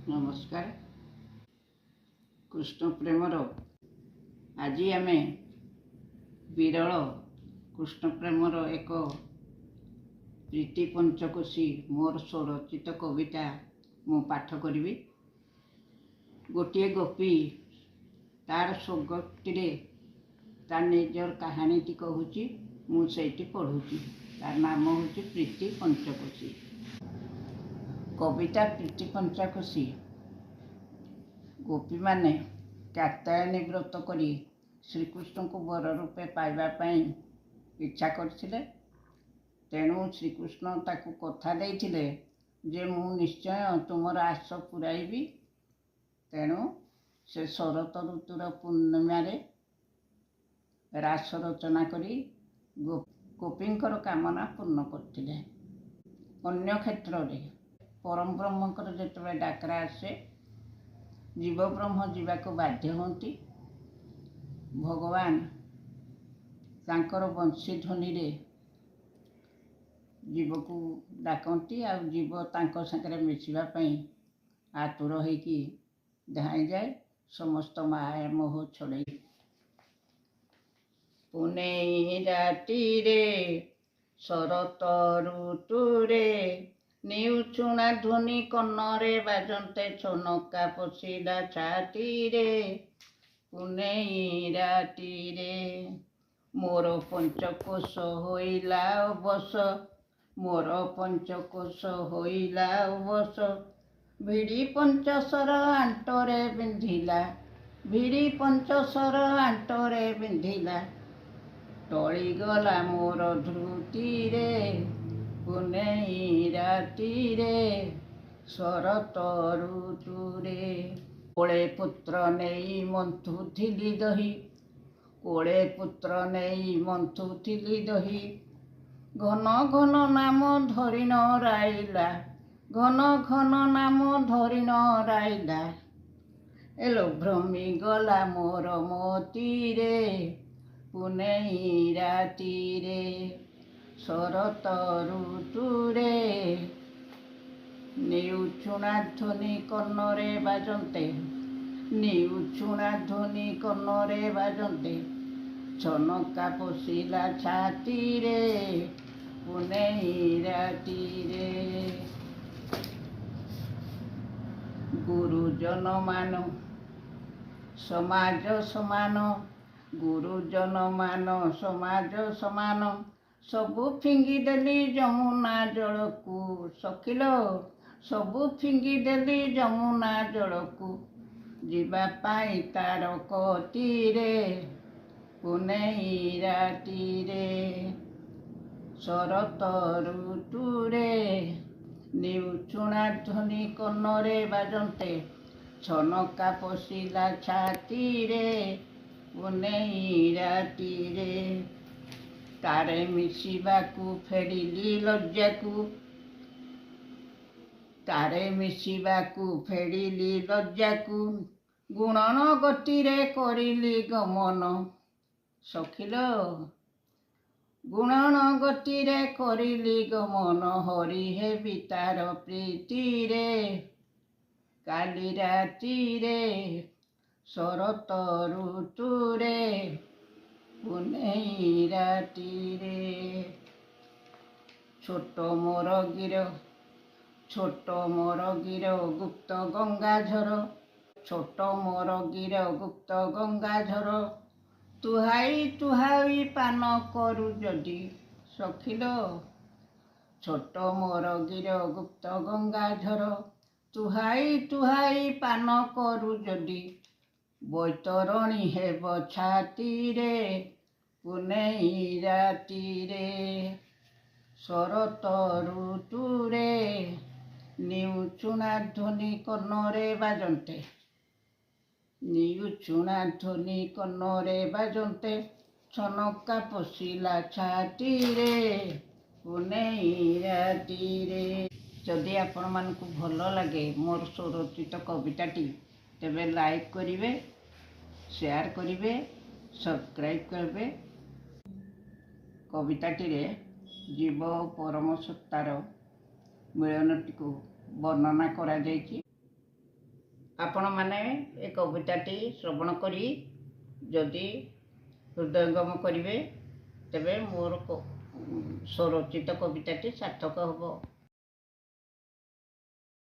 नमस्कार। कृष्ण प्रेमर आज आम विरल कृष्ण प्रेमर एक प्रीति पंचकोशी मोर स्वरचित कविता मु पाठ करी। गोटे गोपी तार स्वगति तार निजर कहानी टी कहूँ मुझे पढ़ुची। तार नाम हूँ प्रीति पंचकोशी। कविता प्रीति पंचकोशी। गोपी माने कात्यायनी व्रत करी श्रीकृष्ण को वर रूपे पाइबापी इच्छा करथिले। तेणु श्रीकृष्ण ताकू कथा देइथिले जे मु निश्चय तुमर आश पुराइबी। तेणु से शरत ऋतुर पूर्णिमा रास रचना करी गोपींकर कामना पूर्ण करथिले। अन्य क्षेत्र में परम ब्रह्मकर जिते डाकरा आसे जीव ब्रह्म जीवाक बाध्य होती। भगवान तांकर बंशी ध्वनि रे जीव को डाकती आ जीव तांको संगे मिशिबा आतुर होइकी धाई जाए समस्त माया मोह छड़े। पुनेई राती रे शरत ऋतुरे निउचुणा ध्वनि कन्नरे बाजंते छनका पशिला छाती रे। पुनेई राती रे मोर पंचकोश होइला अवश। मोर पंचकोश होइला अवश। भिड़ी पंचसर आंटरे बिंधिला। भिड़ी पंचसर आंटरे बिंधिला। टली गला मोर धृति रे। पुनेई राती रे शरत ऋतुरे कोले पुत्र नेई मंथुथिली दही। कोले पुत्र नेई मंथुथिली दही। घन घन नाम धरि न राइला। घन घन नाम धरि न राइला। एलो भ्रमी गला मोर मोती रे। पुनेई राती रे शरत ऋतुरे निउचुणा ध्वनि कन्नरे बाजंते। निउचुणा ध्वनि कन्नरे बाजंते छनका पशिला छाती रे। पुनेई राती रे गुरुजन मान समाज समान। गुरुजन मान समाज समान। सबु फिंगी देली जमुना जल को सखिलो। सबु फिंगी देली जमुना जल को जीवा पाई तार कती रे। पुनेई राती रे शरत ऋतुरे निउचुणा ध्वनि कन्नरे बाजंते छनका पशिला छाती रे। पुनेई राती रे तारे मिशिबाकू फेरिली लज्जाकू। तारे मिशिबाकू फेरिली लज्जाकू गुणन गतिरे करिली गमन। सखिलो गुणन गतिरे करिली गमन। हरि हेबी तार प्रीति रे। काली राती रे शरत ऋतुरे पुनेई राती रे छोट मोर गिर। छोट मोर गिर गुप्त गंगाझर। छोट मोर गिर गुप्त गंगाझर तुहाई तुहाई पान करू जदि। सखिलो छोट मोर गिर गुप्त गंगाझर तुहाई तुहाई पान करू जदि। बैतरणी हेब छाती रे। पुनेई राती रे शरत ऋतुरे निउचुणा ध्वनि कन्नरे बाजंते। निउचुणा ध्वनि कन्नरे बाजंते छनका पशिला छाती रे। पुनेई राती रे जदि आपण मानकु भल लगे मोर स्वरचित कविताटी तेबे लाइक करिवे, शेयर करिवे, सब्सक्राइब करिवे। कविताटी रे जीव परम सत्तार मिलनटी को वर्णना करा जायछि। ଆପଣମାନେ ଏ କବିତାଟି ଶ୍ରବଣ କରି ଯଦି ହୃଦୟଙ୍ଗମ କରିବେ ତେବେ ମୋର ସ୍ୱରଚିତ କବିତାଟି ସାର୍ଥକ ହେବ।